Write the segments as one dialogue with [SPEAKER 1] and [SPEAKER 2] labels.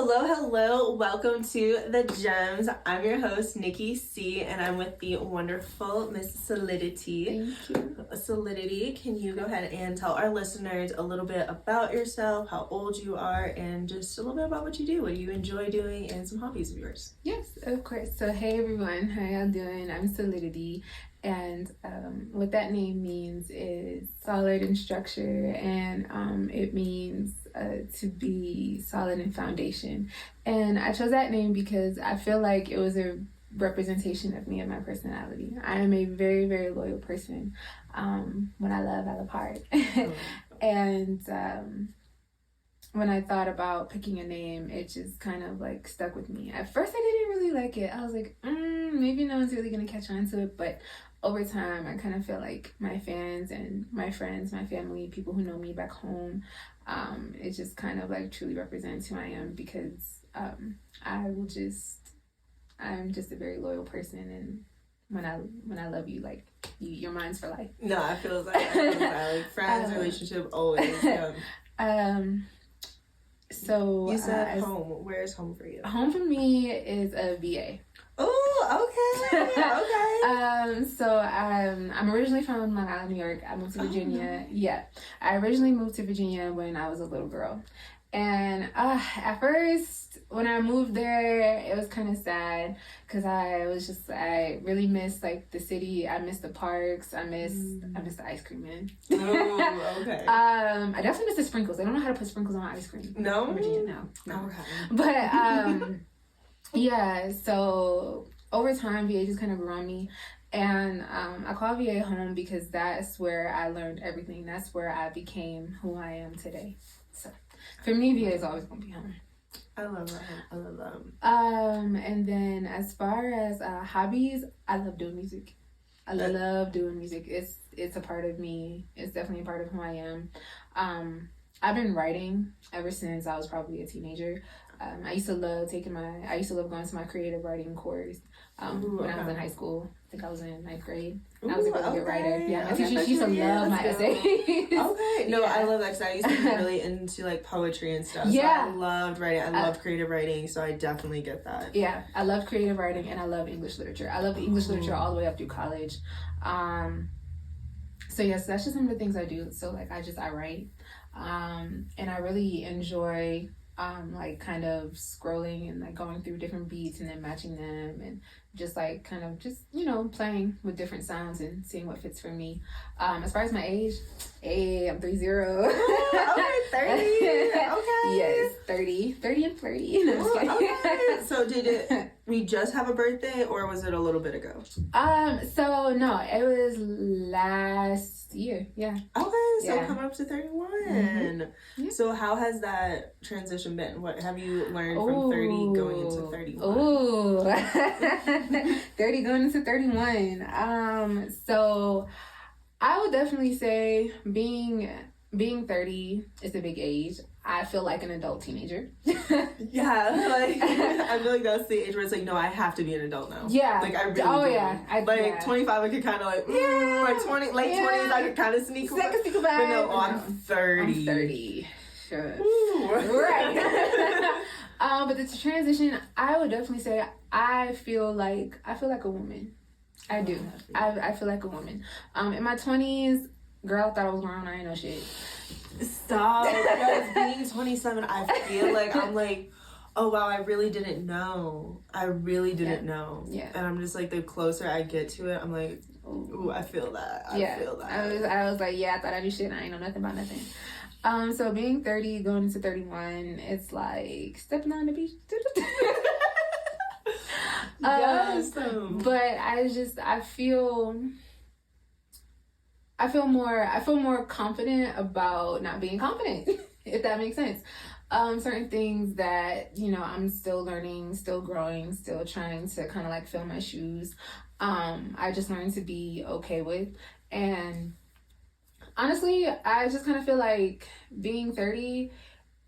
[SPEAKER 1] Hello. Welcome to the Gemz. I'm your host, Nikki C, and I'm with the wonderful Miss Solidity.
[SPEAKER 2] Thank you.
[SPEAKER 1] Solidity, can you go ahead and tell our listeners a little bit about yourself, how old you are, and just a little bit about what you do, what you enjoy doing, and some hobbies of yours?
[SPEAKER 2] Yes, of course. So, hey everyone, how y'all doing? I'm Solidity, and what that name means is solid in structure, and it means to be solid in foundation. And I chose that name because I feel like it was a representation of me and my personality. I am a very, very loyal person. When I love hard. And when I thought about picking a name, it just kind of like stuck with me. At first, I didn't really like it. I was like, maybe no one's really gonna catch on to it. But over time, I kind of feel like my fans and my friends, my family, people who know me back home, it just kind of like truly represents who I am, because I'm just a very loyal person, and when I love you, like you're mine for life.
[SPEAKER 1] No, I feel like friends, relationship, always.
[SPEAKER 2] So
[SPEAKER 1] you said home. Where's home for you?
[SPEAKER 2] Home for me is a VA.
[SPEAKER 1] Oh, okay.
[SPEAKER 2] So I'm originally from Long Island, New York. I moved to Virginia. Yeah, I originally moved to Virginia when I was a little girl. And at first, when I moved there, it was kind of sad because I really missed like the city. I missed the parks. I missed the ice cream, man.
[SPEAKER 1] Oh, okay.
[SPEAKER 2] I definitely missed the sprinkles. I don't know how to put sprinkles on ice cream.
[SPEAKER 1] No?
[SPEAKER 2] Virginia, no.
[SPEAKER 1] Okay.
[SPEAKER 2] But yeah. So over time, VA just kind of grew on me. And I call VA home because that's where I learned everything. That's where I became who I am today. So for me, VA is always going to be home.
[SPEAKER 1] I love that.
[SPEAKER 2] And then as far as hobbies, I love doing music. I love doing music. It's a part of me. It's definitely a part of who I am. I've been writing ever since I was probably a teenager. I used to love going to my creative writing course when I was in high school. I think I was in 9th grade. I was a really good writer. Yeah, my teacher, she used to love my essays.
[SPEAKER 1] Okay. No, yeah. I love that because I used to be really into like poetry and stuff.
[SPEAKER 2] Yeah.
[SPEAKER 1] So I loved writing. I love creative writing, so I definitely get that.
[SPEAKER 2] Yeah, I love creative writing and I love English literature. I love the English literature all the way up through college. So yes, that's just some of the things I do. So like I write. And I really enjoy like kind of scrolling and like going through different beats and then matching them and just like kind of just, playing with different sounds and seeing what fits for me. As far as my age, I'm 30.
[SPEAKER 1] Okay, 30. Okay.
[SPEAKER 2] Yes, 30 and flirty. No,
[SPEAKER 1] okay. So we just have a birthday or was it a little bit ago?
[SPEAKER 2] So no, it was last year. Yeah.
[SPEAKER 1] Okay, so coming up to 31. Mm-hmm. Yeah. So how has that transition been? What have you learned from 30 going into 31?
[SPEAKER 2] Ooh. 30 going into 31. So I would definitely say being 30 is a big age. I feel like an adult teenager.
[SPEAKER 1] Yeah, like I feel like that's the age where it's like, no, I have to be an adult now.
[SPEAKER 2] Yeah.
[SPEAKER 1] Like I really
[SPEAKER 2] do.
[SPEAKER 1] Yeah. 25 I could kind of like, like 20, late 20s I could kind of sneak away. But no, I'm 30.
[SPEAKER 2] I'm 30. Sure.
[SPEAKER 1] Ooh.
[SPEAKER 2] Right. But the transition, I would definitely say I feel like a woman. I do. I feel like a woman. In my 20s, girl, I thought I was grown. I ain't know shit.
[SPEAKER 1] Stop. Because being 27, I feel like I'm like, oh wow, I really didn't know. Yeah. And I'm just like, the closer I get to it, I'm like, ooh, I feel that. I feel that.
[SPEAKER 2] I was like, I thought I knew shit. I ain't know nothing about nothing. So being 30, going into 31, it's like stepping on the beach.
[SPEAKER 1] Yes.
[SPEAKER 2] But I feel more confident about not being confident, if that makes sense. Certain things that, I'm still learning, still growing, still trying to kind of like fill my shoes. I just learned to be okay with. And honestly, I just kind of feel like being 30,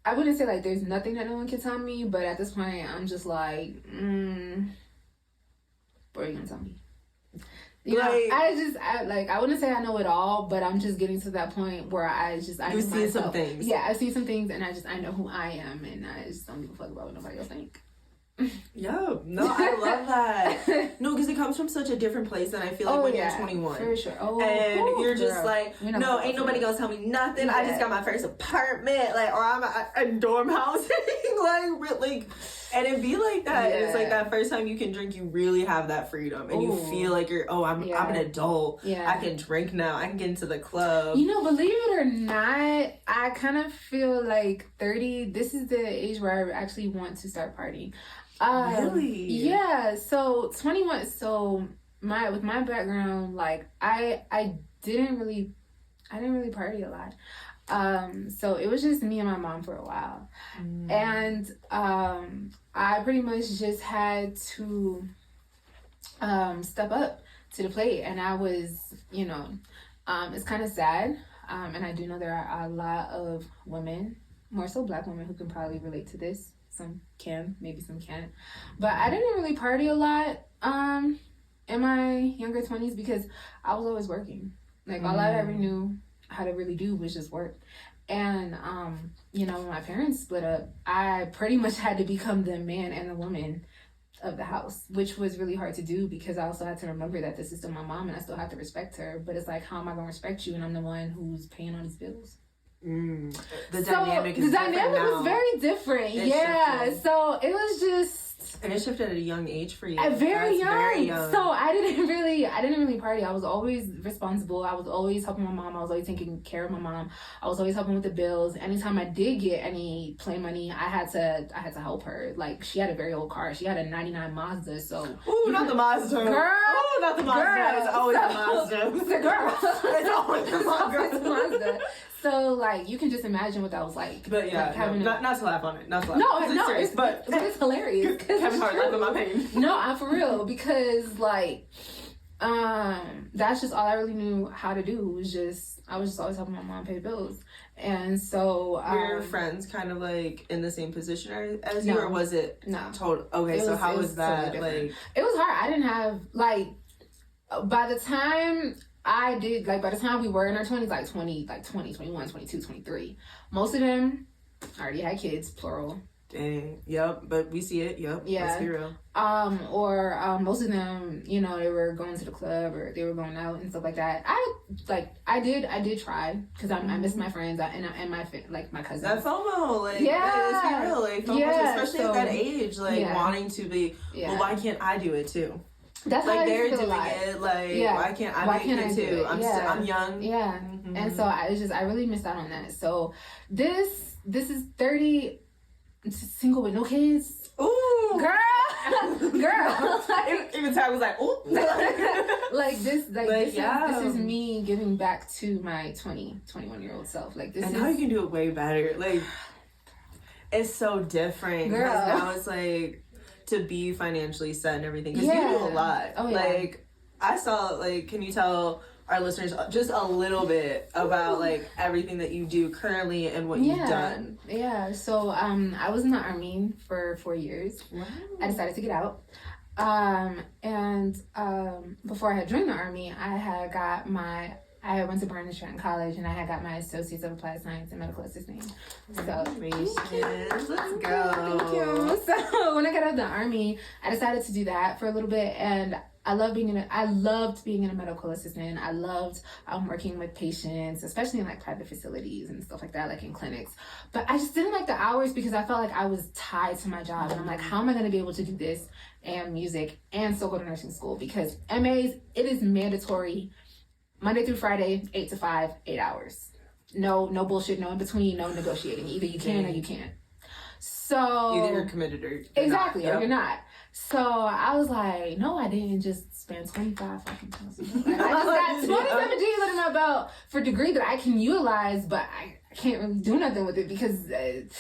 [SPEAKER 2] I wouldn't say like there's nothing that no one can tell me, but at this point, I'm just like, what are you gonna tell me? You know, I wouldn't say I know it all, but I'm just getting to that point where I
[SPEAKER 1] you see some things.
[SPEAKER 2] Yeah, I see some things, and I know who I am, and I just don't give a fuck about what nobody else think.
[SPEAKER 1] Yo, no, I love that. No, because it comes from such a different place than I feel like when you're 21.
[SPEAKER 2] For sure.
[SPEAKER 1] And you're just like, no, ain't nobody gonna tell me nothing. Yeah. I just got my first apartment, like, or I'm a dorm housing, like, and it be like that. Yeah. And it's like that first time you can drink, you really have that freedom, and you feel like I'm an adult. Yeah. I can drink now. I can get into the club.
[SPEAKER 2] You know, believe it or not, I kind of feel like 30. This is the age where I actually want to start partying.
[SPEAKER 1] Really?
[SPEAKER 2] Yeah. So 21. So with my background, like I didn't really party a lot. So it was just me and my mom for a while, and I pretty much just had to step up to the plate, and I was, it's kind of sad, and I do know there are a lot of women, more so Black women, who can probably relate to this. Some can, maybe some can't. But I didn't really party a lot in my younger 20s because I was always working. Like, all I ever knew how to really do was just work. And, when my parents split up, I pretty much had to become the man and the woman of the house, which was really hard to do because I also had to remember that this is still my mom and I still have to respect her. But it's like, how am I going to respect you and I'm the one who's paying all these bills?
[SPEAKER 1] The dynamic
[SPEAKER 2] was very different. Shifted. So it was just,
[SPEAKER 1] and it shifted at a young age for you.
[SPEAKER 2] Very young. So I didn't really party. I was always responsible. I was always helping my mom. I was always taking care of my mom. I was always helping with the bills. Anytime I did get any play money, I had to help her. Like, she had a very old car. She had a 99 Mazda. So
[SPEAKER 1] not the Mazda.
[SPEAKER 2] Girl.
[SPEAKER 1] Not the Mazda. It's always the Mazda.
[SPEAKER 2] The girl.
[SPEAKER 1] It's always the
[SPEAKER 2] Mazda. So, like, you can just imagine what that was like.
[SPEAKER 1] But yeah, like, not to laugh on it. Not to laugh.
[SPEAKER 2] No,
[SPEAKER 1] serious, but
[SPEAKER 2] it's hilarious.
[SPEAKER 1] Kevin Hart laughing my pain.
[SPEAKER 2] No, I'm for real, because like, that's just all I really knew how to do. I was just always helping my mom pay the bills, and so
[SPEAKER 1] were your friends kind of like in the same position as you, or was it total? Okay, so how was that? Totally like,
[SPEAKER 2] it was hard. I didn't have by the time I did, by the time we were in our 20s, 20, 21, 22, 23, most of them already had kids, plural.
[SPEAKER 1] Dang. Yep. But we see it. Yep.
[SPEAKER 2] Yeah.
[SPEAKER 1] Let's be real.
[SPEAKER 2] Or most of them, they were going to the club or they were going out and stuff like that. I did try because I miss my friends and my cousins.
[SPEAKER 1] That FOMO, let's be real, FOMO, especially at that age, wanting to be. Well, why can't I do it too?
[SPEAKER 2] That's how
[SPEAKER 1] they're
[SPEAKER 2] doing
[SPEAKER 1] it. Why can't I do it too? I'm young.
[SPEAKER 2] Yeah. Mm-hmm. And so I really missed out on that. So this is 30, single with no kids.
[SPEAKER 1] Ooh,
[SPEAKER 2] girl.
[SPEAKER 1] Even Ty was like, ooh.
[SPEAKER 2] This is me giving back to my 21-year-old self.
[SPEAKER 1] Now you can do it way better. It's so different.
[SPEAKER 2] Girl.
[SPEAKER 1] Now it's like, to be financially set and everything, because you do a lot.
[SPEAKER 2] Oh, yeah.
[SPEAKER 1] I saw, can you tell our listeners just a little bit about everything that you do currently and what you've done?
[SPEAKER 2] Yeah. So I was in the Army for 4 years.
[SPEAKER 1] Wow.
[SPEAKER 2] I decided to get out. And before I had joined the Army, I went to Barnes Stratton College and I had got my Associates of Applied Science and Medical Assisting. So,
[SPEAKER 1] let's go.
[SPEAKER 2] Thank you. So when I got out of the Army, I decided to do that for a little bit, and I loved being a medical assistant. I loved working with patients, especially in private facilities and stuff like that, in clinics. But I just didn't like the hours because I felt like I was tied to my job, and I'm like, how am I going to be able to do this and music and still go to nursing school? Because MAs, it is mandatory. Monday through Friday, 8 to 5, 8 hours. No bullshit, no in between, no negotiating. Either you can or you can't. So
[SPEAKER 1] either you're committed or
[SPEAKER 2] exactly, or you're not. So I was like, no, I didn't just spend 25 fucking thousand. I just got 27 G's under my belt for a degree that I can utilize, but I can't really do nothing with it because this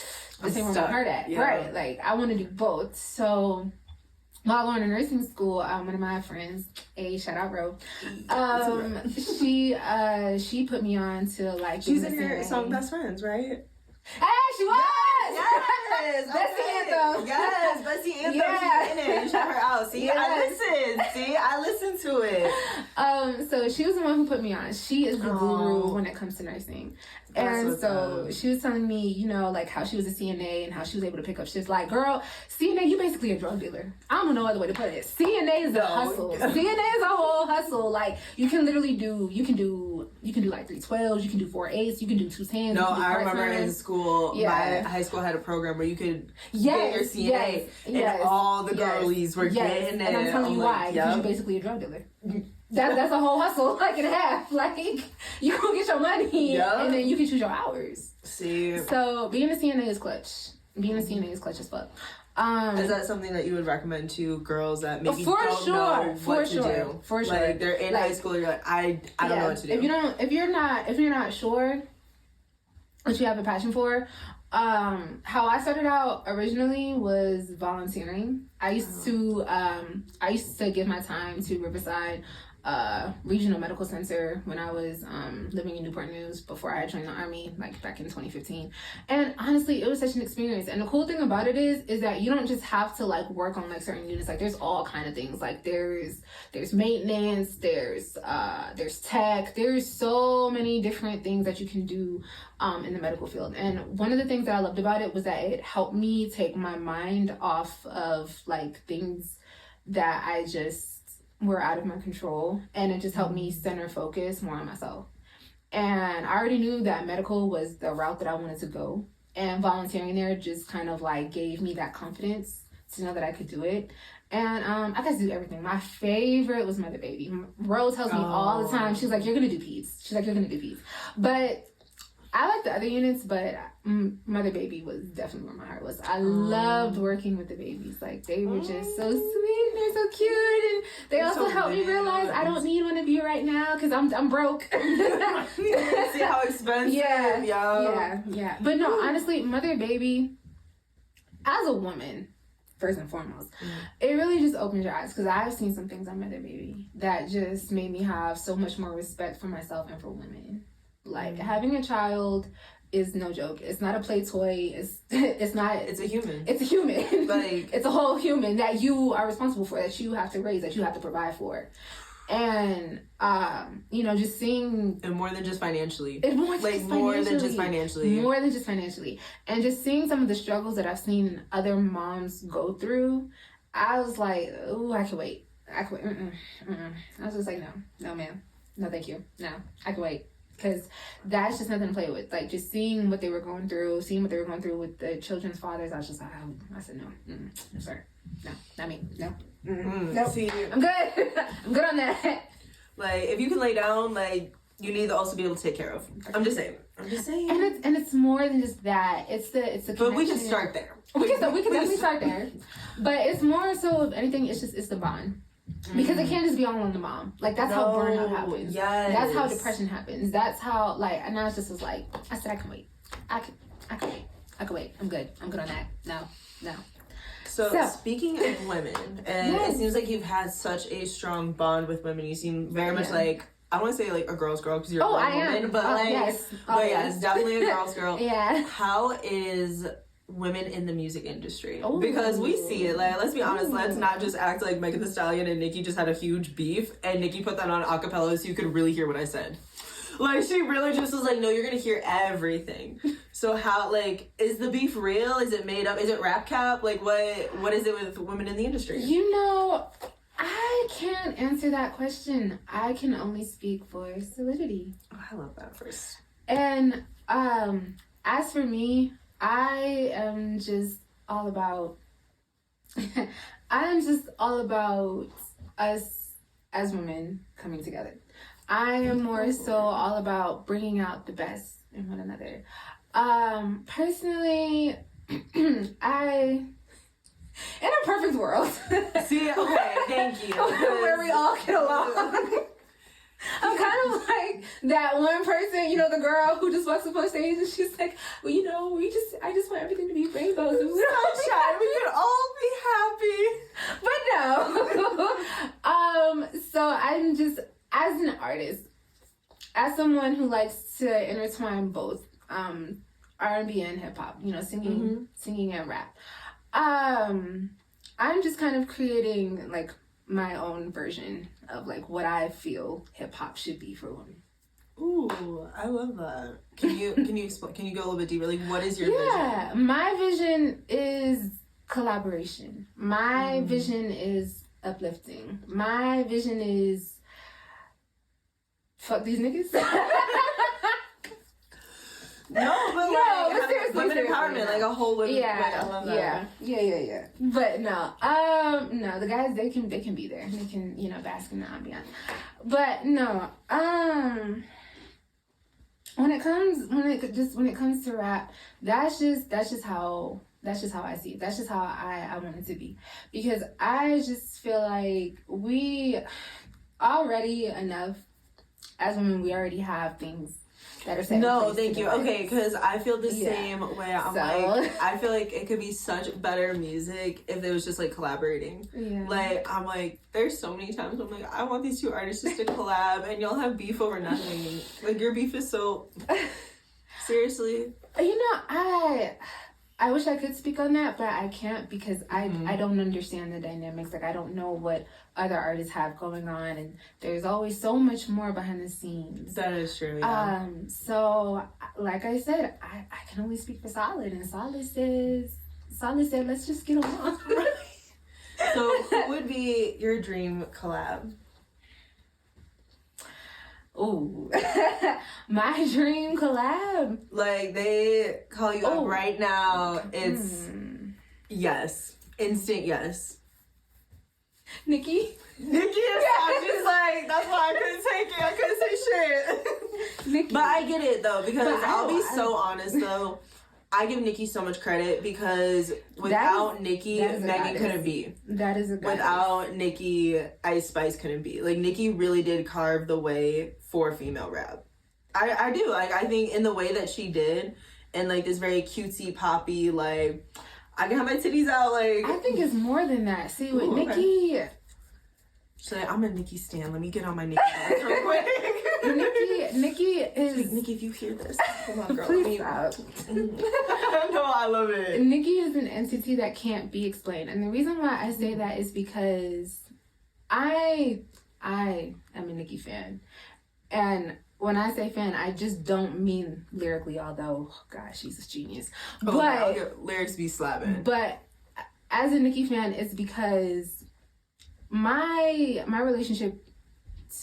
[SPEAKER 2] ain't where my heart at. Yeah. Right? I want to do both. So while going to nursing school, one of my friends, shout out Ro, she put me on to
[SPEAKER 1] she's in your song Best Friends, right?
[SPEAKER 2] Hey, she was!
[SPEAKER 1] Yes!
[SPEAKER 2] Best anthem.
[SPEAKER 1] Yes, but see, Anthony, she's in it. Shout her out. See, I listened to it.
[SPEAKER 2] So she was the one who put me on. She is the guru when it comes to nursing. And so she was telling me, you know, like how she was a CNA and how she was able to pick up shifts. Like, girl, CNA, you basically a drug dealer. I don't know no other way to put it. CNA is a hustle. CNA is a whole hustle. Like, you can literally do like 312s, you can do 4/8s, you can do 210s.
[SPEAKER 1] No, I remember in school, my high school had a program where you could get your CNA, and all the girlies were getting it.
[SPEAKER 2] And I'm telling you why, because you're basically a drug dealer. That's a whole hustle, like in half. Like, you go get your money, and then you can choose your hours.
[SPEAKER 1] See.
[SPEAKER 2] So being a CNA is clutch. Being a CNA is clutch as fuck.
[SPEAKER 1] Is that something that you would recommend to girls that maybe don't know what to do? For sure. Like, they're in high school, you're like, I don't know what to do.
[SPEAKER 2] If you're not sure what you have a passion for, how I started out originally was volunteering. I used to give my time to Riverside Regional Medical Center when I was living in Newport News before I had joined the Army, like back in 2015. And honestly, it was such an experience. And the cool thing about it is that you don't just have to like work on like certain units. Like, there's all kind of things. Like, there's maintenance, there's tech, there's so many different things that you can do in the medical field. And one of the things that I loved about it was that it helped me take my mind off of like things that I just were out of my control, and it just helped me center focus more on myself. And I already knew that medical was the route that I wanted to go, and volunteering there just kind of like gave me that confidence to know that I could do it. And I got to do everything. My favorite was Mother Baby. Ro tells me all the time, she's like, you're gonna do peds. But I like the other units, but Mother Baby was definitely where my heart was. I loved working with the babies. Like, they were just so sweet, they're so cute, and they also helped me realize I don't need one of you right now because I'm broke.
[SPEAKER 1] See how expensive?
[SPEAKER 2] Yeah. But no, honestly, Mother Baby, as a woman, first and foremost, it really just opens your eyes, because I've seen some things on Mother Baby that just made me have so much more respect for myself and for women. Like, having a child is no joke. It's not a play toy. It's not. It's a human. It's a human. Like, it's a whole human that you are responsible for, that you have to raise, that you have to provide for. And you know, just seeing, and more than just financially. More than just financially. And just seeing some of the struggles that I've seen other moms go through, I was like, oh, I can wait. I was just like, no, ma'am, no, thank you, no, I can wait. Because that's just nothing to play with. Like, just seeing what they were going through with the children's fathers, I was just like, I said, no, sir. No, not me. No. No. See, I'm good. I'm good on that. Like, if you can lay down, like, you need to also be able to take care of. I'm just saying. And it's more than just that. It's the connection. But we can start there. We can definitely start there. But it's more so of anything, it's the bond. Because it can't just be all on the mom. Like, that's how burnout happens. Yes. That's how depression happens. That's how, like, and now it's just was like, I said, I can wait. I can wait. I'm good on that. No. So speaking of women, and it seems like you've had such a strong bond with women. You seem very much like, I don't want to say like a girl's girl because you're a grown woman, but it's definitely a girl's girl. Yeah. How is women in the music industry? Because we see it, like, let's be honest, let's not just act like Megan Thee Stallion and Nikki just had a huge beef and Nikki put that on acapella so you could really hear what I said. Like, she really just was like, no, you're gonna hear everything. So how, like, is the beef real? Is it made up? Is it rap cap? Like, what is it with women in the industry? You know, I can't answer that question. I can only speak for Solidity. Oh, I love that first. And as for me, I am just all about us as women coming together. I am more so all about bringing out the best in one another. Personally, in a perfect world. See, okay, thank you. Where we all get along. I'm kind of like that one person, you know, the girl who just walks up on stage and she's like, well, you know, I just want everything to be rainbows and sunshine. We could all be happy. But no. So I'm just, as an artist, as someone who likes to intertwine both R&B and hip hop, you know, singing and rap. I'm just kind of creating like my own version of like what I feel hip hop should be for women.
[SPEAKER 1] Ooh, I love that. Can you explain? Can you go a little bit deeper? Like, what is your vision?
[SPEAKER 2] Yeah, my vision is collaboration. My vision is uplifting. My vision is fuck these niggas.
[SPEAKER 1] No, but like women empowerment, like a whole women. I love that.
[SPEAKER 2] Yeah. But no, the guys they can be there. They can bask in the ambiance. But no, when it comes to rap, that's just how I see it. That's just how I want it to be, because I just feel like we already enough as women. We already have things that are set.
[SPEAKER 1] No, thank you. Okay, because I feel the same way. I feel like it could be such better music if it was just like collaborating. Yeah. Like I'm like, there's so many times I'm like, I want these two artists just to collab, and y'all have beef over nothing. Like your beef is so seriously.
[SPEAKER 2] I wish I could speak on that, but I can't, because I don't understand the dynamics. Like I don't know what other artists have going on, and there's always so much more behind the scenes.
[SPEAKER 1] That is true. Yeah.
[SPEAKER 2] So like I said, I can only speak for Solid, and Solid said let's just get along.
[SPEAKER 1] So who would be your dream collab?
[SPEAKER 2] Ooh, my dream collab.
[SPEAKER 1] Like they call you up right now. It's yes, instant yes.
[SPEAKER 2] Nikki is
[SPEAKER 1] I'm just like, that's why I couldn't take it. I couldn't say shit. Nikki. But I get it though, because I'll be so honest though. I give Nikki so much credit, because without Nikki, Megan couldn't be.
[SPEAKER 2] That is a goddess.
[SPEAKER 1] Without Nikki, Ice Spice couldn't be. Like Nikki really did carve the way for female rap. I do. Like I think in the way that she did, and like this very cutesy poppy, like I can have my titties out. Like
[SPEAKER 2] I think it's more than that. See, with Nikki.
[SPEAKER 1] Okay. She's like, I'm a Nikki stan. Let me get on my Nikki ass real quick.
[SPEAKER 2] Nikki is...
[SPEAKER 1] Like, Nikki, if you hear this, come on, girl.
[SPEAKER 2] Please stop.
[SPEAKER 1] No, I love it.
[SPEAKER 2] Nikki is an entity that can't be explained. And the reason why I say that is because I am a Nikki fan. And when I say fan, I just don't mean lyrically, although, gosh, she's a genius.
[SPEAKER 1] But lyrics be slapping.
[SPEAKER 2] But as a Nikki fan, it's because my relationship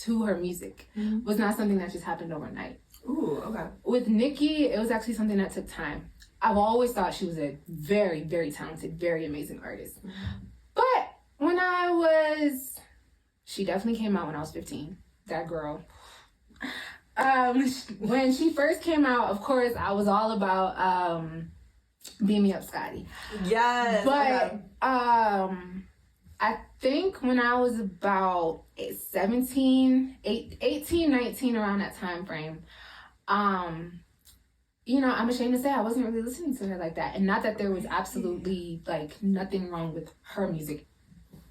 [SPEAKER 2] to her music was not something that just happened overnight.
[SPEAKER 1] Ooh, okay.
[SPEAKER 2] With Nikki, it was actually something that took time. I've always thought she was a very, very talented, very amazing artist. But when she definitely came out when I was 15. That girl. When she first came out, of course, I was all about Beam Me Up, Scotty.
[SPEAKER 1] Yes.
[SPEAKER 2] But I think when I was about 18, 19, around that time frame, I'm ashamed to say I wasn't really listening to her like that. And not that there was absolutely like nothing wrong with her music.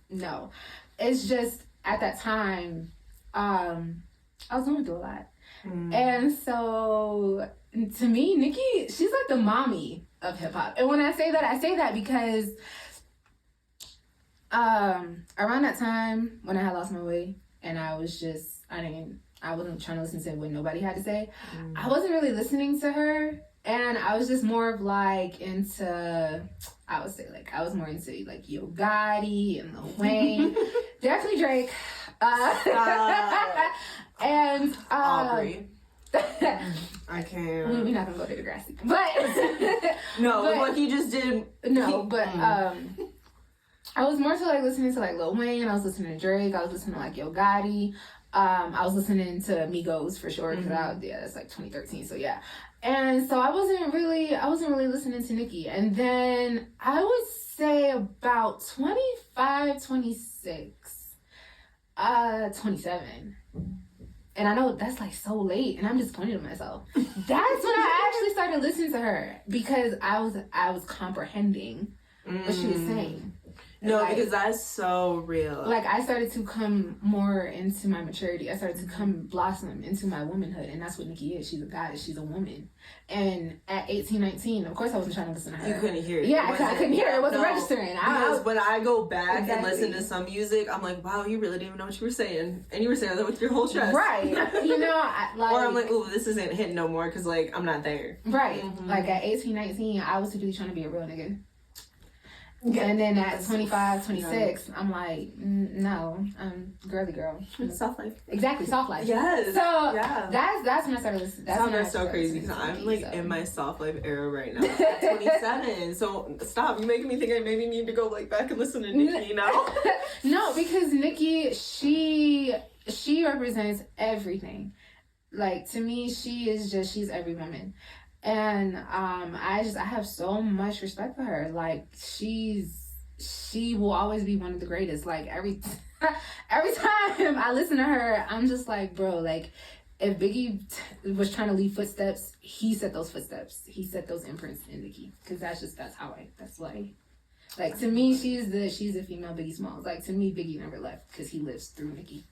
[SPEAKER 2] No. It's just at that time, I was going through a lot. And so to me, Nikki, she's like the mommy of hip hop. And when I say that because around that time when I had lost my way and I wasn't trying to listen to what nobody had to say. I wasn't really listening to her, and I was just more of like into, I would say like I was more into like Yo Gotti and Lil Wayne, definitely Drake, and
[SPEAKER 1] Aubrey. I can't.
[SPEAKER 2] We're not gonna go to Degrassi, but
[SPEAKER 1] no, but what he just did.
[SPEAKER 2] No, but I was more so like listening to like Lil Wayne. I was listening to Drake. I was listening to like Yo Gotti. I was listening to Migos for sure, because that's like 2013. So yeah, and so I wasn't really listening to Nikki. And then I would say about 25, 26, 27. And I know that's like so late, and I'm disappointed in myself. That's when I actually started listening to her, because I was comprehending what she was saying.
[SPEAKER 1] No,
[SPEAKER 2] like,
[SPEAKER 1] because that's so real.
[SPEAKER 2] Like, I started to come more into my maturity. I started to come blossom into my womanhood. And that's what Nikki is. She's a goddess. She's a woman. And at 18, 19, of course I wasn't trying to listen to her.
[SPEAKER 1] You couldn't hear it.
[SPEAKER 2] Yeah, I couldn't hear it. It wasn't registering.
[SPEAKER 1] Because when I go back and listen to
[SPEAKER 2] exactly.
[SPEAKER 1] some music, I'm like, wow, you really didn't even know what you were saying. And you were saying that with your whole chest.
[SPEAKER 2] Right. You know,
[SPEAKER 1] or I'm like, ooh, this isn't hitting no more because, like, I'm not there.
[SPEAKER 2] Right. Like, at 18, 19, I was really trying to be a real nigga. And then at 25, 26, I'm like, no, I'm girly girl.
[SPEAKER 1] Soft life.
[SPEAKER 2] Exactly, soft life.
[SPEAKER 1] Yes.
[SPEAKER 2] So
[SPEAKER 1] yeah.
[SPEAKER 2] that's when I started listening. That's when
[SPEAKER 1] sounds so crazy because I'm like in my soft life era right now. At 27. So stop. You're making me think I maybe need to go like back and listen to Nikki now.
[SPEAKER 2] No, because Nikki, she represents everything. Like, to me, she's every woman. And I have so much respect for her. Like, she will always be one of the greatest. Like, every time I listen to her, I'm just like, bro, like, if Biggie was trying to leave footsteps, he set those footsteps. He set those imprints in Nikki. Because that's why. Like, to me, she's the female Biggie Smalls. Like, to me, Biggie never left because he lives through Nikki.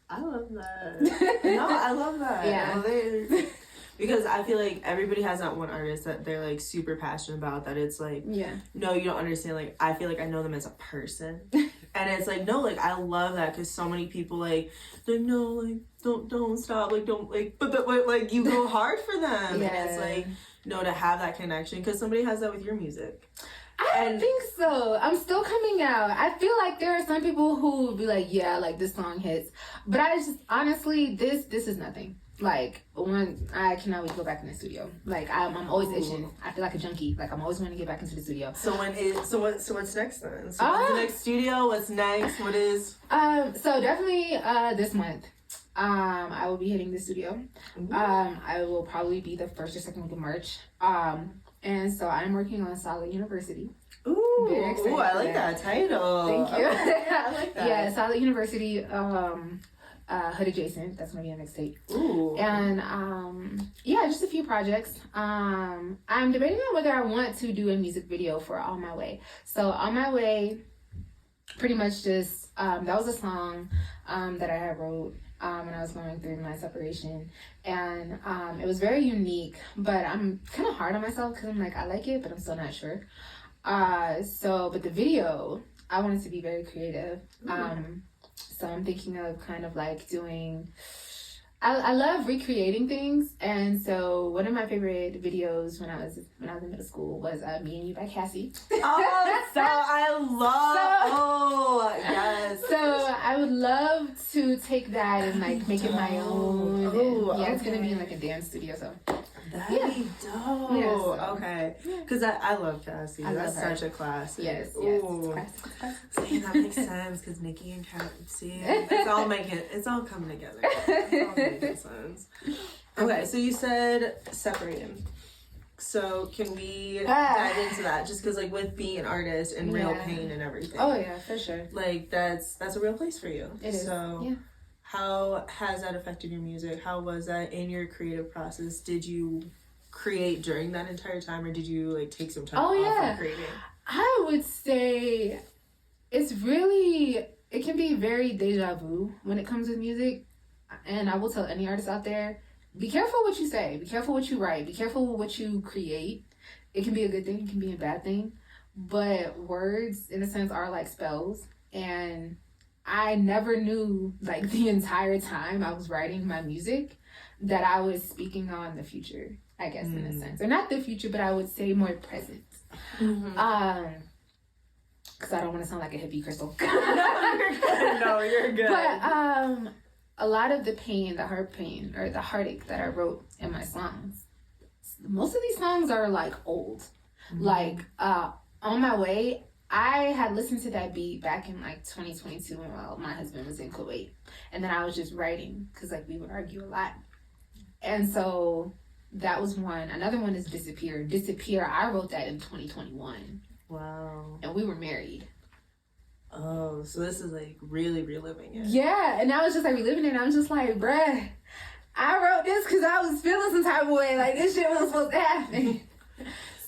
[SPEAKER 1] I love that. No, I love that.
[SPEAKER 2] Yeah.
[SPEAKER 1] Well, because I feel like everybody has that one artist that they're like super passionate about, that it's like, no, you don't understand. Like, I feel like I know them as a person. And it's like, no, like, I love that because so many people, like, they're no, like, don't stop, like, don't, like, but like, you go hard for them. Yeah. And it's like, no, to have that connection because somebody has that with your music.
[SPEAKER 2] I don't think so. I'm still coming out. I feel like there are some people who would be like, yeah, like, this song hits. But I just, honestly, this is nothing. Like, I cannot wait to go back in the studio. Like, I'm always itching. I feel like a junkie. Like, I'm always wanting to get back into the studio.
[SPEAKER 1] So what's next then? So what's the next studio? What's next? What is?
[SPEAKER 2] So definitely this month. I will be hitting the studio. I will probably be the first or second week of March. And so I'm working on Solid University.
[SPEAKER 1] Ooh, I like that title.
[SPEAKER 2] Thank you.
[SPEAKER 1] I like that.
[SPEAKER 2] Yeah, Solid University. Hood Adjacent. That's gonna be our next tape.
[SPEAKER 1] Ooh.
[SPEAKER 2] And just a few projects. I'm debating on whether I want to do a music video for On My Way. So On My Way, pretty much just that was a song that I had wrote when I was going through my separation, and it was very unique. But I'm kind of hard on myself because I'm like, I like it, but I'm still not sure. But the video, I wanted to be very creative. So I'm thinking of kind of like doing, I love recreating things. And so one of my favorite videos when I was in middle school was Me and You by Cassie.
[SPEAKER 1] Yes.
[SPEAKER 2] So I would love to take that and like make it my own. It's going to be in like a dance studio. So
[SPEAKER 1] that'd be dope.
[SPEAKER 2] Yes.
[SPEAKER 1] Okay. Because I love Cassie. That's such a classic.
[SPEAKER 2] Yes.
[SPEAKER 1] See, that makes sense because Nikki and Cassie, it's all coming together. It's all making sense. Okay, so you said separating. So can we dive into that? Just because, like, with being an artist and real pain and everything.
[SPEAKER 2] Oh yeah, for sure.
[SPEAKER 1] Like that's a real place for you.
[SPEAKER 2] It is.
[SPEAKER 1] So how has that affected your music? How was that in your creative process? Did you create during that entire time, or did you like take some time off from creating?
[SPEAKER 2] I would say it can be very deja vu when it comes to music. And I will tell any artist out there, be careful what you say, be careful what you write, be careful what you create. It can be a good thing, it can be a bad thing. But words, in a sense, are like spells. And I never knew, like, the entire time I was writing my music that I was speaking on the future, I guess, in a sense. Or not the future, but I would say more present. Because I don't want to sound like a hippie, Crystal.
[SPEAKER 1] No, you're good.
[SPEAKER 2] But a lot of the pain, the heart pain, or the heartache that I wrote in my songs, most of these songs are, like, old. Like, On My Way, I had listened to that beat back in, like, 2022 while my husband was in Kuwait. And then I was just writing, because, like, we would argue a lot. And so that was one. Another one is Disappear. Disappear, I wrote that in 2021.
[SPEAKER 1] Wow.
[SPEAKER 2] And we were married.
[SPEAKER 1] Oh, so this is like really reliving it.
[SPEAKER 2] Yeah, and I was just like reliving it, and I was just like, bruh, I wrote this because I was feeling some type of way. Like, this shit wasn't supposed to happen.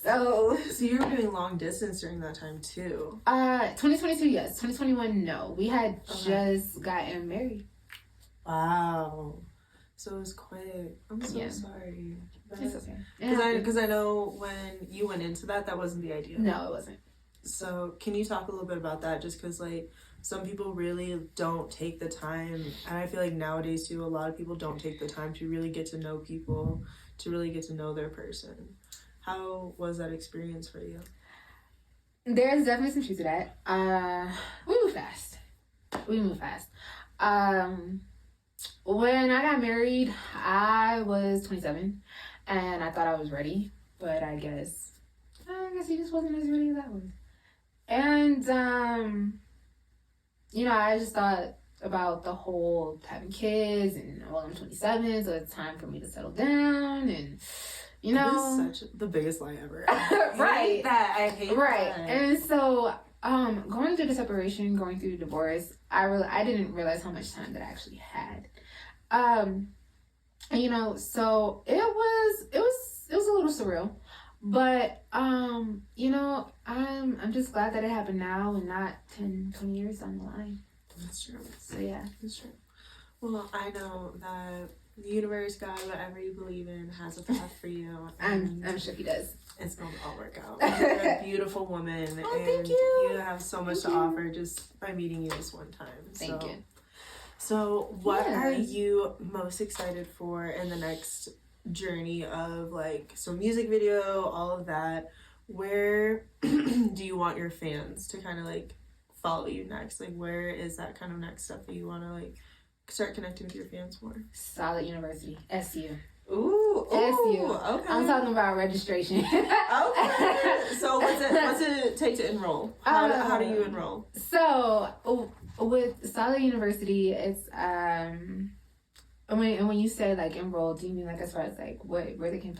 [SPEAKER 2] So
[SPEAKER 1] you were doing long distance during that time too?
[SPEAKER 2] 2022, yes. 2021, no. We had just gotten married.
[SPEAKER 1] Wow. So it was quick. I'm so sorry.
[SPEAKER 2] It's okay.
[SPEAKER 1] Because I know when you went into that wasn't the idea.
[SPEAKER 2] No, it wasn't.
[SPEAKER 1] So can you talk a little bit about that? Just because like some people really don't take the time, and I feel like nowadays too, a lot of people don't take the time to really get to know people, to really get to know their person. How was that experience for you?
[SPEAKER 2] There's definitely some truth to that. We move fast. When I got married, I was 27, and I thought I was ready, but I guess he just wasn't as ready as I was. And I just thought about the whole having kids, and I'm 27, so it's time for me to settle down, and
[SPEAKER 1] this is the biggest lie ever.
[SPEAKER 2] Right.
[SPEAKER 1] I hate that.
[SPEAKER 2] And so going through the separation, going through the divorce, I didn't realize how much time that I actually had. So it was a little surreal, but I'm just glad that it happened now and not 10, 20 years down the line.
[SPEAKER 1] That's true.
[SPEAKER 2] So yeah,
[SPEAKER 1] that's true. Well, I know that the universe, God, whatever you believe in, has a path for you.
[SPEAKER 2] I'm sure he does.
[SPEAKER 1] It's going to all work out. You're a beautiful woman.
[SPEAKER 2] Oh,
[SPEAKER 1] and
[SPEAKER 2] thank you.
[SPEAKER 1] You have so much to offer just by meeting you this one time.
[SPEAKER 2] Thank you.
[SPEAKER 1] So what are you most excited for in the next journey of music video, all of that? Where do you want your fans to kind of follow you next? Where is that kind of next step that you want to start connecting with your fans more?
[SPEAKER 2] Solid University, SU.
[SPEAKER 1] Ooh,
[SPEAKER 2] SU.
[SPEAKER 1] Okay.
[SPEAKER 2] I'm talking about registration.
[SPEAKER 1] Okay. So what's it take to enroll? How do you enroll?
[SPEAKER 2] So with Solid University, it's when you say enroll, do you mean as far as where they can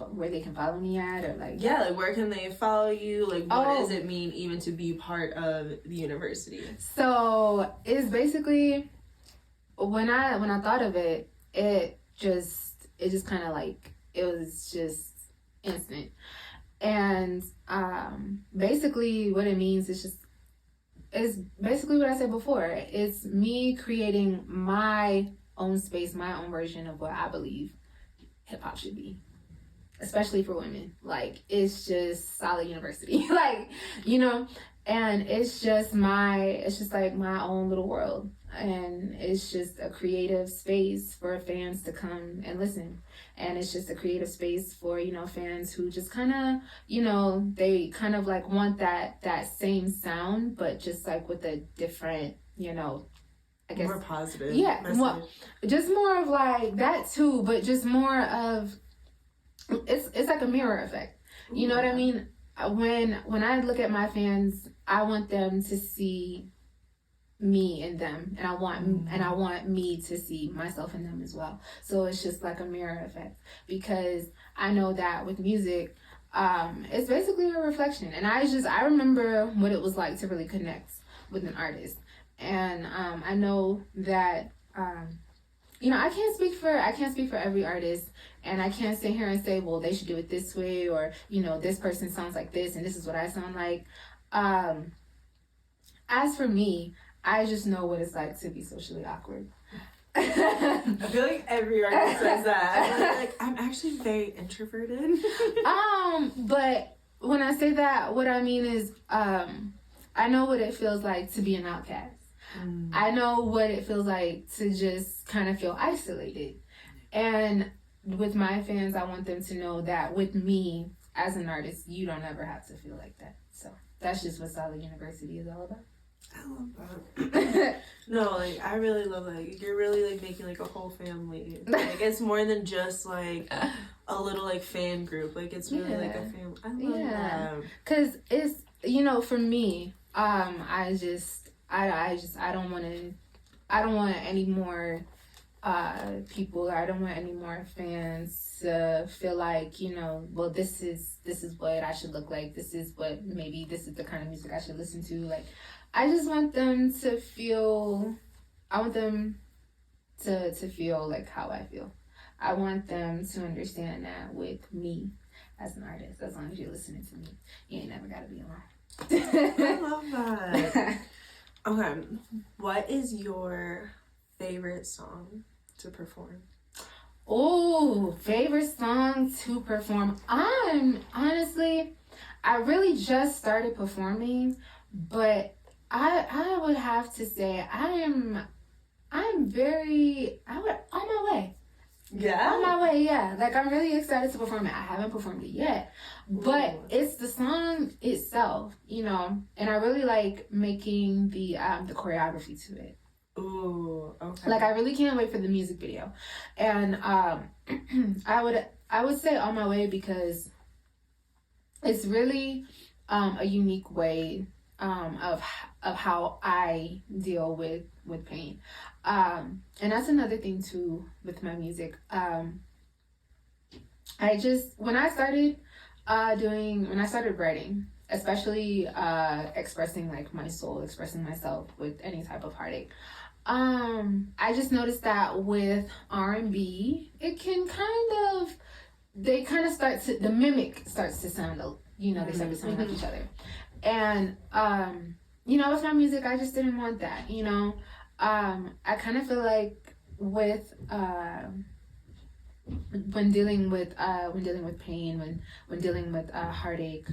[SPEAKER 2] follow me at, or
[SPEAKER 1] where can they follow you? What does it mean even to be part of the university?
[SPEAKER 2] So it's basically when I thought of it, it just kind of it was just instant. And basically what it means is basically what I said before. It's me creating my own space, my own version of what I believe hip hop should be, especially for women. It's just Solid University, and it's just my own little world, and it's just a creative space for fans to come and listen. And it's just a creative space for, fans who just kind of, they kind of want that same sound, but just with a different, I guess.
[SPEAKER 1] More positive.
[SPEAKER 2] Yeah.
[SPEAKER 1] Message.
[SPEAKER 2] Well, just more of that too, but just more of, it's like a mirror effect. You know what I mean? When I look at my fans, I want them to see me in them, and I want me to see myself in them as well. So it's just like a mirror effect, because I know that with music, it's basically a reflection, and I remember what it was like to really connect with an artist, and I know that I can't speak for every artist, and I can't sit here and say, well, they should do it this way, or this person sounds like this and this is what I sound like. As for me, I just know what it's like to be socially awkward.
[SPEAKER 1] I feel like every artist says that. I'm actually very introverted.
[SPEAKER 2] But when I say that, what I mean is, I know what it feels like to be an outcast. I know what it feels like to just kind of feel isolated. And with my fans, I want them to know that with me as an artist, you don't ever have to feel like that. So that's just what Solid University is all about.
[SPEAKER 1] I love that. No, I really love that. You're really making a whole family. It's more than just a little fan group. It's really a family. I love that.
[SPEAKER 2] Cause it's for me, I don't want any more people, or I don't want any more fans to feel well, this is what I should look like. This is the kind of music I should listen to. I just want them to feel, how I feel. I want them to understand that with me as an artist. As long as you're listening to me, you ain't never gotta be alone.
[SPEAKER 1] I love that. Okay, what is your favorite song to perform?
[SPEAKER 2] Oh, favorite song to perform. I really just started performing, but I would have to say I'm on my way.
[SPEAKER 1] Yeah?
[SPEAKER 2] On my way, yeah. Like, I'm really excited to perform it. I haven't performed it yet, but it's the song itself, you know, and I really like making the choreography to it.
[SPEAKER 1] Ooh, okay.
[SPEAKER 2] Like, I really can't wait for the music video. And I would say On My Way because it's really a unique way of how I deal with pain. And that's another thing too with my music. When I started writing, especially expressing like my soul, expressing myself with any type of heartache, I just noticed that with R&B, it can the mimic starts to sound, you know, they start to sound like each other. And, you know, with my music, I just didn't want that, you know. I kind of feel like with, when dealing with pain, when dealing with heartache,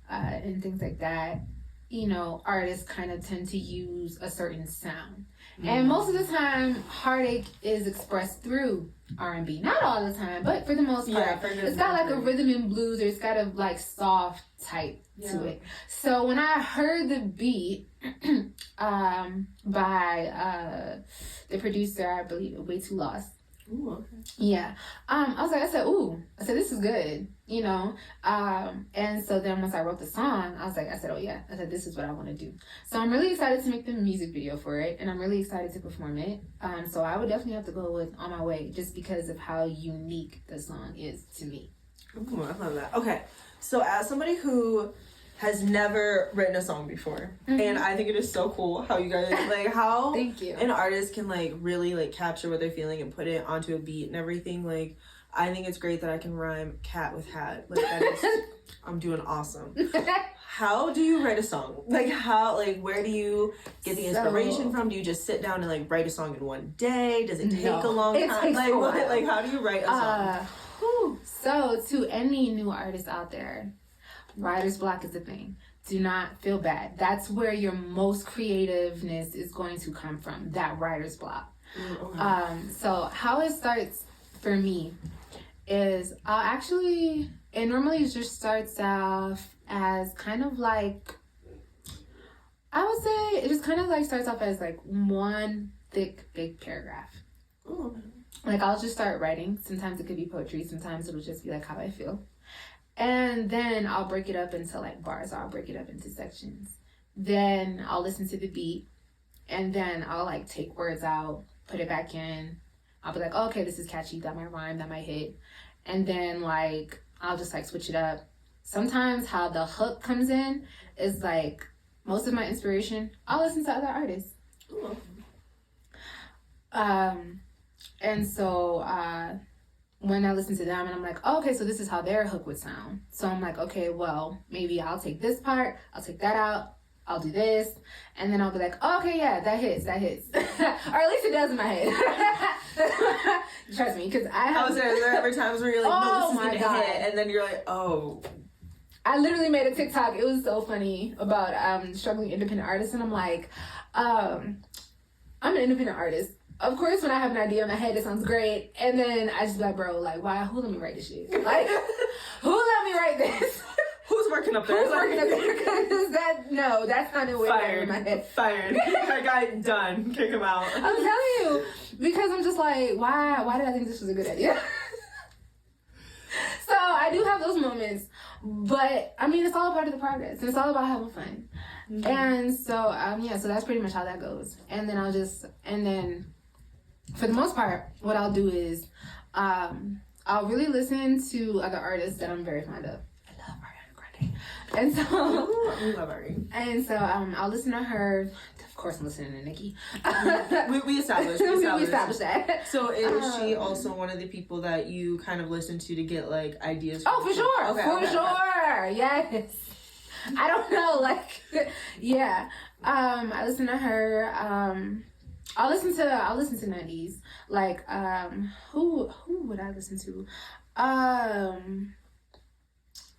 [SPEAKER 2] and things like that, you know, artists kind of tend to use a certain sound. And most of the time, heartache is expressed through R&B. Not all the time, but for the most part. It's got like a rhythm and blues, or it's got a like soft type to it. So when I heard the beat by the producer, I believe, Way Too Lost.
[SPEAKER 1] Ooh, okay.
[SPEAKER 2] Yeah. I said, this is good, you know? And so then once I wrote the song, I said, oh yeah. I said, this is what I want to do. So I'm really excited to make the music video for it, and I'm really excited to perform it. So I would definitely have to go with On My Way, just because of how unique the song is to me.
[SPEAKER 1] Ooh, I love that. Okay. So as somebody who has never written a song before, and I think it is so cool how you guys like how
[SPEAKER 2] Thank you.
[SPEAKER 1] an artist can like really like capture what they're feeling and put it onto a beat and everything. Like, I think it's great that I can rhyme cat with hat. Like, that is, I'm doing awesome. How do you write a song? Like, where do you get the inspiration from? Do you just sit down and like write a song in one day? Does it take a long time? Like, how do you write a song?
[SPEAKER 2] So to any new artist out there, writer's block is a thing. Do not feel bad. That's where your most creativeness is going to come from, that writer's block. So how it starts for me is it normally just starts off as kind of like, I would say it just kind of like starts off as like one thick, big paragraph.
[SPEAKER 1] Ooh.
[SPEAKER 2] Like, I'll just start writing. Sometimes it could be poetry. Sometimes it'll just be like how I feel. And then I'll break it up into like bars. I'll break it up into sections. Then I'll listen to the beat. And then I'll like take words out, put it back in. I'll be like, oh, okay, this is catchy. That might rhyme. That might hit. And then like, I'll just like switch it up. Sometimes how the hook comes in is like, most of my inspiration, I'll listen to other artists.
[SPEAKER 1] Ooh.
[SPEAKER 2] And so, when I listen to them and I'm like, oh, okay, so this is how their hook would sound. So I'm like, okay, well, maybe I'll take this part, I'll take that out, I'll do this, and then I'll be like, oh, okay, yeah, that hits. Or at least it does in my head. Trust me, because I have...
[SPEAKER 1] there ever times where you're like, no, this is gonna hit, and then you're like, oh.
[SPEAKER 2] I literally made a TikTok, it was so funny, about struggling independent artists, and I'm like, I'm an independent artist. Of course, when I have an idea in my head, it sounds great. And then I just be like, bro, like, why? Who let me write this shit? Like, who let me write this?
[SPEAKER 1] Who's working up there?
[SPEAKER 2] Because that's not a way in my head.
[SPEAKER 1] Fired. That guy, done. Kick him out.
[SPEAKER 2] I'm telling you. Because I'm just like, why did I think this was a good idea? So I do have those moments. But, I mean, it's all part of the progress. And it's all about having fun. Mm-hmm. And so, so that's pretty much how that goes. And then for the most part, what I'll do is I'll really listen to other artists that I'm very fond of. I love Ariana Grande. Friday. And so
[SPEAKER 1] we love Ari.
[SPEAKER 2] And so I'll listen to her. Of course, I'm listening to Nikki.
[SPEAKER 1] we established
[SPEAKER 2] that.
[SPEAKER 1] So is she also one of the people that you kind of listen to get like ideas?
[SPEAKER 2] Oh, for sure, for sure, yes. I don't know, like, yeah. I listen to her. I'll listen to 90s. Like, who would I listen to?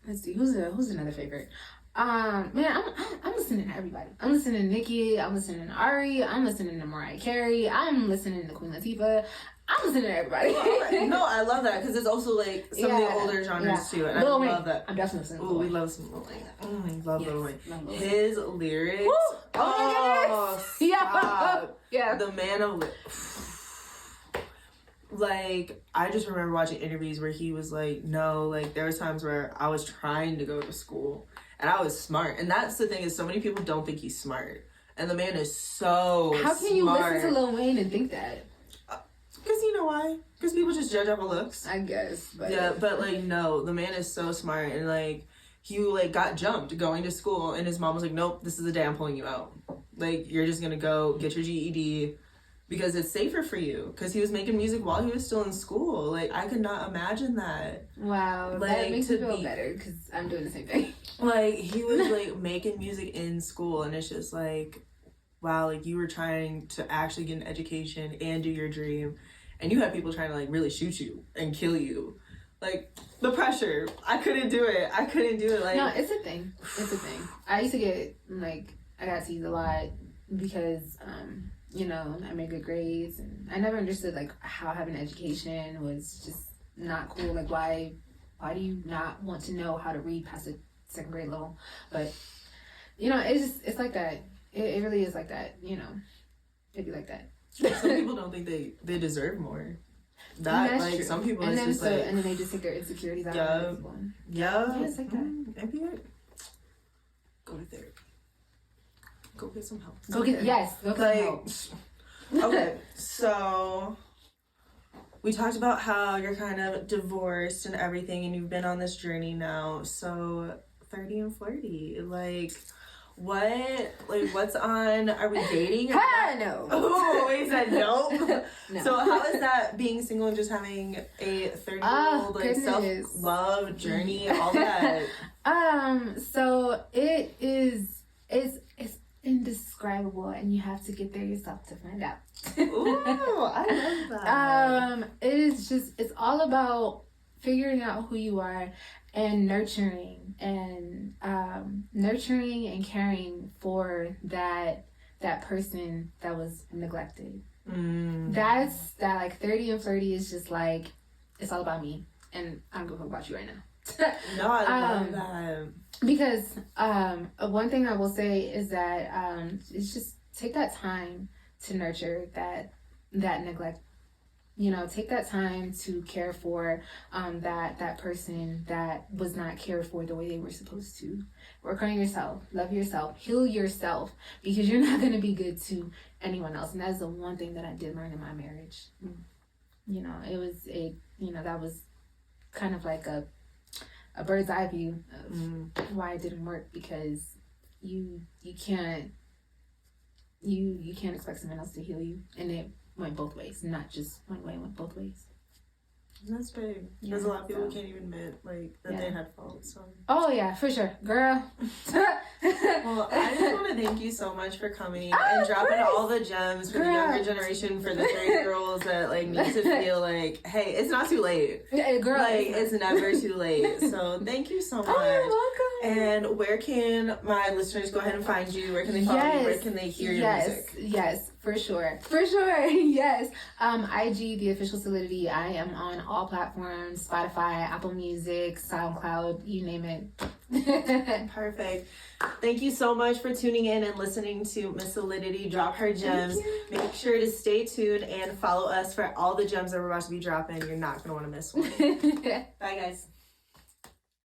[SPEAKER 2] Let's see, who's another favorite? Man, I'm listening to everybody. I'm listening to Nikki. I'm listening to Ari. I'm listening to Mariah Carey. I'm listening to Queen Latifah. I'm listening to everybody.
[SPEAKER 1] No, I love that because it's also like some of the older genres too, and
[SPEAKER 2] Lil
[SPEAKER 1] I love that.
[SPEAKER 2] I'm definitely listening.
[SPEAKER 1] Oh, we love some Lil Wayne. Oh, I love Lil Wayne. His lyrics.
[SPEAKER 2] Woo! Oh my
[SPEAKER 1] goodness!
[SPEAKER 2] Yeah.
[SPEAKER 1] The man of like, I just remember watching interviews where he was like, no, like there was times where I was trying to go to school and I was smart, and that's the thing is so many people don't think he's smart, and the man is so
[SPEAKER 2] How can you
[SPEAKER 1] smart.
[SPEAKER 2] listen to Lil Wayne and think that?
[SPEAKER 1] Because you know why? Because people just judge off of looks.
[SPEAKER 2] I guess. But...
[SPEAKER 1] Yeah, but like no, the man is so smart, and like he like got jumped going to school, and his mom was like, nope, this is the day I'm pulling you out. Like you're just gonna go get your GED. Because it's safer for you. Because he was making music while he was still in school. Like, I could not imagine that.
[SPEAKER 2] Wow.
[SPEAKER 1] Like,
[SPEAKER 2] that makes me feel better because I'm doing the same thing.
[SPEAKER 1] Like, he was, like, making music in school. And it's just, like, wow, like, you were trying to actually get an education and do your dream. And you had people trying to, like, really shoot you and kill you. Like, the pressure. I couldn't do it. Like...
[SPEAKER 2] No, it's a thing. It's a thing. I used to get, like, I got teased a lot because, you know, I made good grades, and I never understood like how having an education was just not cool. Like, why do you not want to know how to read past the second grade level? But you know, it's like that. It really is like that. You know, it'd be like that.
[SPEAKER 1] Some people don't think they deserve more. That's like true. Some people, and then
[SPEAKER 2] and then they just take their insecurities out of people.
[SPEAKER 1] Yeah,
[SPEAKER 2] it's like that.
[SPEAKER 1] Maybe go to therapy. Go get some help.
[SPEAKER 2] Go get some help.
[SPEAKER 1] Okay, so we talked about how you're kind of divorced and everything, and you've been on this journey now. So 30 and flirty, like what's on? Are we dating?
[SPEAKER 2] No.
[SPEAKER 1] Oh, he said no.
[SPEAKER 2] No.
[SPEAKER 1] So how is that being single and just having a 30-year-old like self-love journey, all that?
[SPEAKER 2] So it's indescribable, and you have to get there yourself to find out.
[SPEAKER 1] Ooh, I love that.
[SPEAKER 2] It's all about figuring out who you are and nurturing and caring for that person that was neglected. That's that, like 30 and flirty is just like, it's all about me, and I'm gonna talk about you right now.
[SPEAKER 1] No, I love that.
[SPEAKER 2] Because one thing I will say is that it's just take that time to nurture that neglect. You know, take that time to care for that person that was not cared for the way they were supposed to. Work on yourself, love yourself, heal yourself, because you're not going to be good to anyone else. And that's the one thing that I did learn in my marriage. You know, that was kind of like a bird's eye view of why it didn't work, because you can't expect someone else to heal you, and it went both ways, not just one way. It went both ways.
[SPEAKER 1] That's big.
[SPEAKER 2] Yeah,
[SPEAKER 1] there's a lot of people who can't even admit like that they had faults. So.
[SPEAKER 2] Oh yeah, for sure, girl.
[SPEAKER 1] Well, I just want to thank you so much for coming and dropping all the gems for the younger generation, for the 30-year-olds that like need to feel like, hey, it's not too late.
[SPEAKER 2] Yeah, girl,
[SPEAKER 1] like it's never too late. So thank you so much.
[SPEAKER 2] Oh, you're welcome.
[SPEAKER 1] And where can my listeners go ahead and find you? Where can they follow you? Where can they hear your music?
[SPEAKER 2] Yes, for sure. Yes. IG, the official Solidity. I am on all platforms: Spotify, Apple Music, SoundCloud, you name it.
[SPEAKER 1] Perfect. Thank you so much for tuning in and listening to Miss Solidity drop her gems. Make sure to stay tuned and follow us for all the gems that we're about to be dropping. You're not going to want to miss one. Bye, guys.